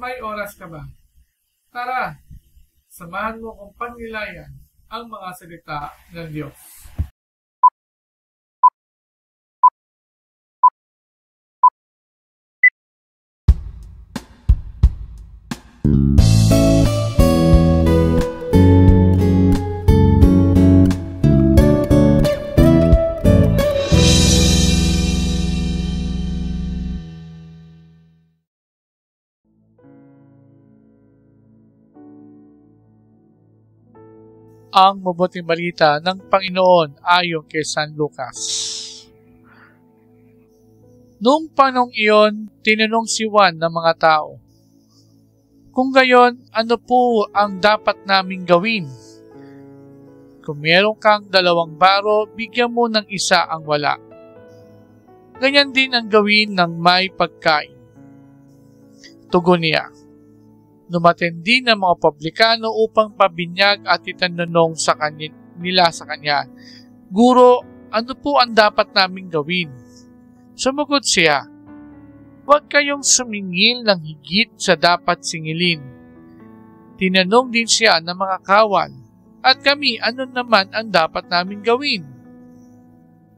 May oras ka ba? Tara, samahan mo kong pagnilayan ang mga salita ng Diyos. Ang mabuting balita ng Panginoon ayon kay San Lucas. Noong panahong iyon, tinanong si Juan ng mga tao, "Kung gayon, ano po ang dapat naming gawin? Kung meron kang 2 baro, bigyan mo ng isa ang wala. Ganyan din ang gawin ng may pagkain." Tugon niya. Dumating din ang mga publikano upang pabinyag at itanong nila sa kanya, "Guro, ano po ang dapat naming gawin?" Sumagot siya, "Huwag kayong sumingil ng higit sa dapat singilin." Tinanong din siya ng mga kawal, "At kami, ano naman ang dapat naming gawin?"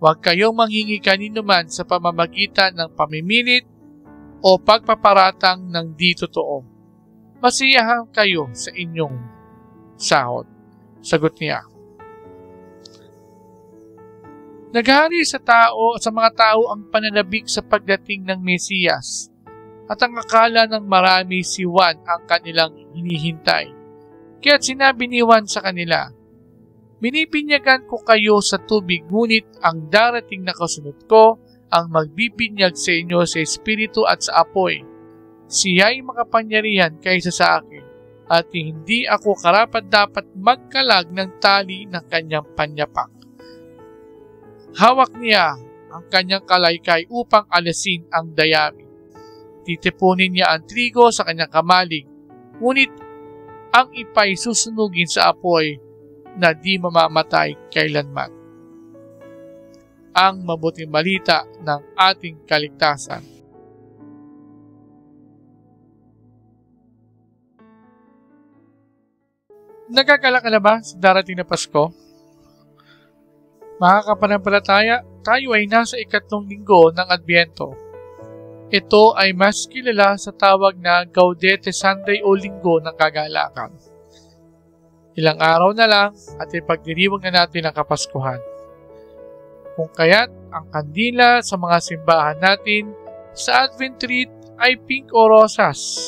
"Huwag kayong manghingi kaninuman sa pamamagitan ng pamimilit o pagpaparatang ng di totoo. Masiyahan kayo sa inyong sahod." Sagot niya. Naghari sa mga tao ang pananabik sa pagdating ng Mesiyas, at ang akala ng marami si Juan ang kanilang hinihintay. Kaya't sinabi ni Juan sa kanila, "Binibinyagan ko kayo sa tubig, ngunit ang darating na kasunod ko ang magbibinyag sa inyo sa Espiritu at sa apoy. Siya'y makapangyarihan kaysa sa akin, at hindi ako karapat-dapat magkalag ng tali ng kanyang panyapak. Hawak niya ang kanyang kalaykay upang alasin ang dayami. Titipunin niya ang trigo sa kanyang kamalig, ngunit ang ipay susunugin sa apoy na di mamamatay kailanman." Ang mabuting balita ng ating kaligtasan. Nagkagalak ka na ba sa darating na Pasko? Mga kapanampalataya, tayo ay nasa 3 linggo ng Adbyento. Ito ay mas kilala sa tawag na Gaudete Sunday o Linggo ng Kagalakan. Ilang araw na lang at ipagdiriwang na natin ang Kapaskuhan. Kung kaya't ang kandila sa mga simbahan natin sa Advent Treat ay pink o rosas,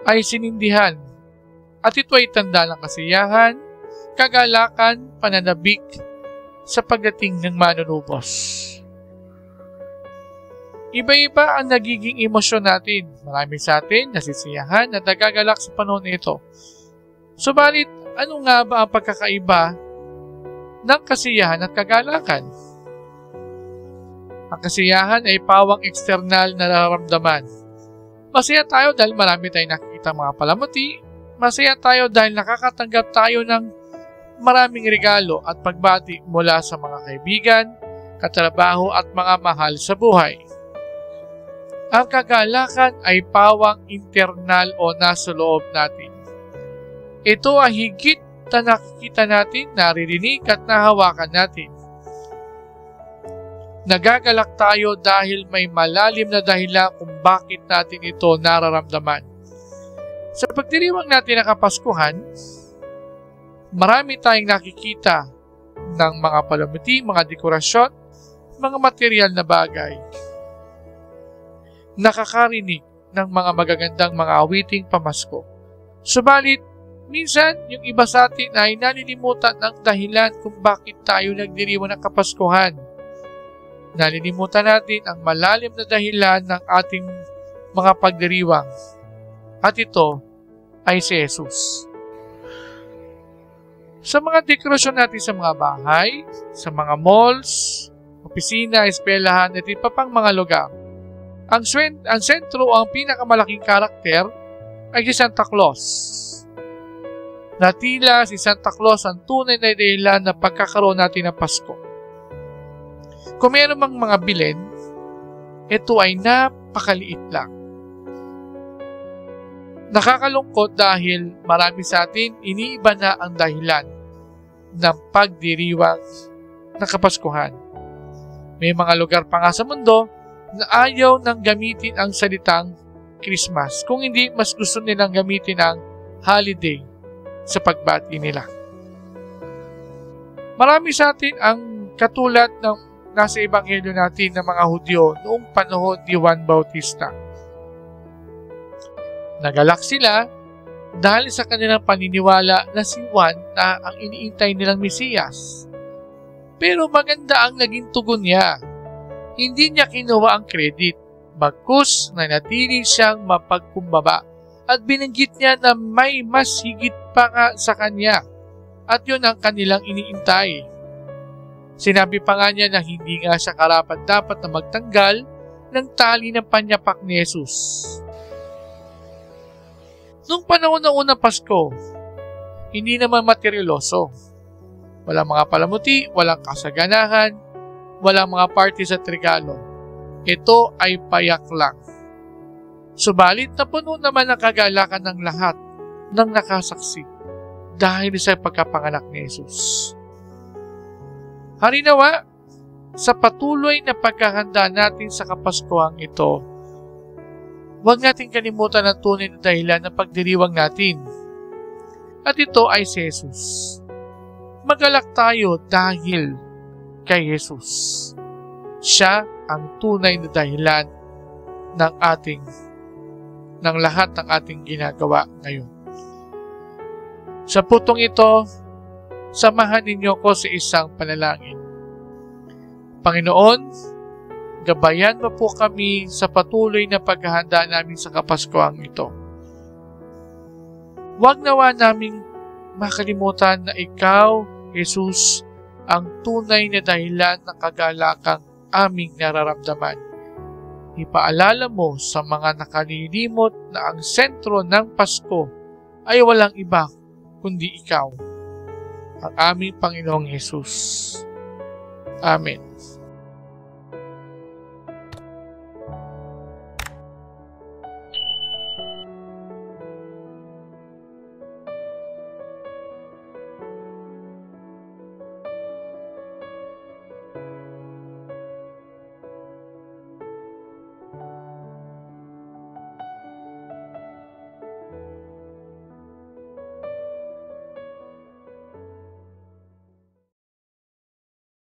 ay sinindihan. At ito ay tanda ng kasiyahan, kagalakan, pananabik sa pagdating ng manunubos. Iba-iba ang nagiging emosyon natin. Marami sa atin nasisiyahan at nagagalak sa panahon nito. Subalit, ano nga ba ang pagkakaiba ng kasiyahan at kagalakan? Ang kasiyahan ay pawang eksternal na nararamdaman. Masaya tayo dahil marami tayong nakikita mga palamuti. Masaya tayo dahil nakakatanggap tayo ng maraming regalo at pagbati mula sa mga kaibigan, katrabaho at mga mahal sa buhay. Ang kagalakan ay pawang internal o nasa loob natin. Ito ay higit na nakikita natin, naririnig at nahawakan natin. Nagagalak tayo dahil may malalim na dahilan kung bakit natin ito nararamdaman. Sa pagdiriwang natin ng Kapaskuhan, marami tayong nakikita ng mga palamuti, mga dekorasyon, mga material na bagay. Nakakarinig ng mga magagandang mga awiting pamasko. Subalit, minsan yung iba sa atin ay nalilimutan ng dahilan kung bakit tayo nagdiriwang ng Kapaskuhan. Nalilimutan natin ang malalim na dahilan ng ating mga pagdiriwang. At ito ay si Jesus. Sa mga dekorasyon natin sa mga bahay, sa mga malls, opisina, eskwelahan, at iba pang mga lugar, ang sentro o ang pinakamalaking karakter ay si Santa Claus. Na tila si Santa Claus ang tunay na dahilan na pagkakaroon natin ng Pasko. Kung mayroon mang mga bilin, ito ay napakaliit lang. Nakakalungkot dahil marami sa atin iniiba na ang dahilan ng pagdiriwang ng Kapaskuhan. May mga lugar pa nga sa mundo na ayaw nang gamitin ang salitang Christmas, kung hindi mas gusto nilang gamitin ang holiday sa pagbati nila. Marami sa atin ang katulad ng nasa ebanghelyo natin ng mga Hudyo noong panahon ni Juan Bautista. Nagalak sila dahil sa kanilang paniniwala na si Juan na ang iniintay nilang Mesiyas. Pero maganda ang naging tugon niya. Hindi niya kinuha ang credit, bagkus nanatili siyang mapagkumbaba at binanggit niya na may mas higit pa nga sa kanya at yun ang kanilang iniintay. Sinabi pa nga niya na hindi nga siya karapat-dapat na magtanggal ng tali ng panyapak ni Jesus. Noong panahon ng unang Pasko, hindi naman materialoso. Walang mga palamuti, walang kasaganahan, walang mga party sa regalo. Ito ay payak lang. Subalit na puno naman ang kagalakan ng lahat ng nakasaksi dahil sa pagkapanganak ni Jesus. Harinawa, sa patuloy na pagkahanda natin sa Kapaskuhang ito, huwag natin kalimutan ang tunay na dahilan ng pagdiriwang natin. At ito ay si Jesus. Magalak tayo dahil kay Jesus. Siya ang tunay na dahilan ng lahat ng ating ginagawa ngayon. Sa putong ito, samahan ninyo ko sa isang panalangin. Panginoon, gabayan mo po kami sa patuloy na paghahanda namin sa Kapaskuhang ito. Huwag nawa naming makalimutan na Ikaw, Jesus, ang tunay na dahilan ng kagalakang aming nararamdaman. Ipaalala mo sa mga nakalilimot na ang sentro ng Pasko ay walang iba kundi Ikaw, ang aming Panginoong Jesus. Amen.